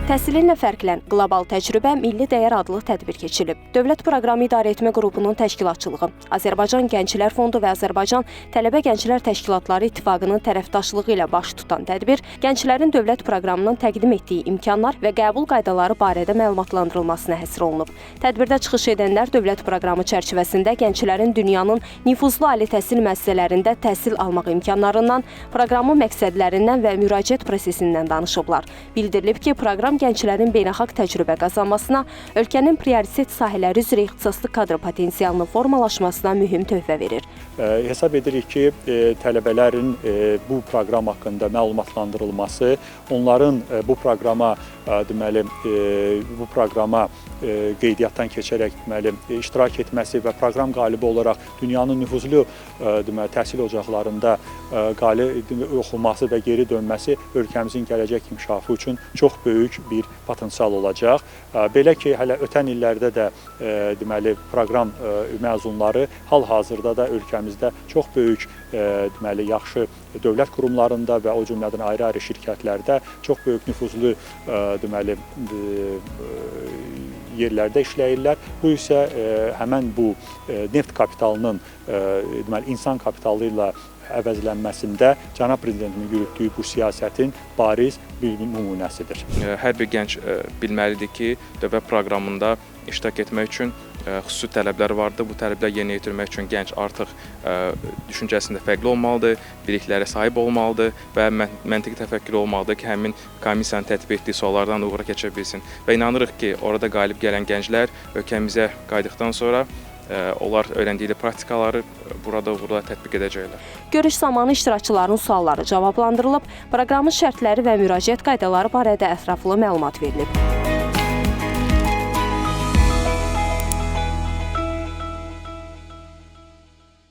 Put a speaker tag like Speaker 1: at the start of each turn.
Speaker 1: Təhsilinlə fərqlən qlobal təcrübə Milli Dəyər adlı tədbir keçirilib. Dövlət Proqramı İdarəetmə Qrupunun təşkilatçılığı, Azərbaycan Gənclər Fondu və Azərbaycan Tələbə Gənclər Təşkilatları İttifaqının tərəfdaşlığı ilə baş tutan tədbir, gənclərin dövlət proqramının təqdim etdiyi imkanlar və qəbul qaydaları barədə məlumatlandırılmasına həsr olunub. Tədbirdə çıxış edənlər dövlət proqramı çərçivəsində gənclərin dünyanın nüfuzlu ali təhsil müəssisələrində təhsil almaq imkanlarından, proqramın məqsədlərindən və müraciət prosesindən danışıblar. Bildirilib ki, proqram gənclərin beynəlxalq təcrübə qazanmasına, ölkənin prioritet sahələri üzrə ixtisaslı kadr potensialının formalaşmasına mühüm töhfə verir.
Speaker 2: Hesab edirik ki, tələbələrin bu proqram haqqında məlumatlandırılması, onların bu proqrama qeydiyyatdan keçərək iştirak etməsi və proqram qalibi olaraq dünyanın nüfuzlu təhsil ocaqlarında oxuması və geri dönməsi ölkəmizin gələcək inkişafı üçün çox böyük bir potensial olacaq. Belə ki, hələ ötən illərdə də proqram məzunları hal-hazırda da ölkəmizdə çox böyük yaxşı dövlət qurumlarında və o cümlədən ayrı-ayrı şirkətlərdə çox böyük nüfuzlu yerlərdə işləyirlər. Bu isə həmən bu neft kapitalının insan kapitalı ilə əvəzlənməsində cənab prezidentin yürütdüyü bu siyasətin bariz bir nümunəsidir.
Speaker 3: Hər bir gənc bilməlidir ki, dövlət proqramında iştirak etmək üçün xüsusi tələblər vardır. Bu tələblər yerinə yetirmək üçün gənc artıq düşüncəsində fərqli olmalıdır, biliklərə sahib olmalıdır və məntiqi təfəkkür olmalıdır ki, həmin komissiyanın tətbiq etdiyi suallardan uğura keçə bilsin. Və inanırıq ki, orada qalib gələn gənclər ölkəmizə qayıtdıqdan sonra onlar öyrəndikləri praktikaları burada tətbiq edəcəklər.
Speaker 1: Görüş zamanı iştirakçıların sualları cavablandırılıb, proqramın şərtləri və müraciət qaydaları barədə ətraflı məlumat verilib.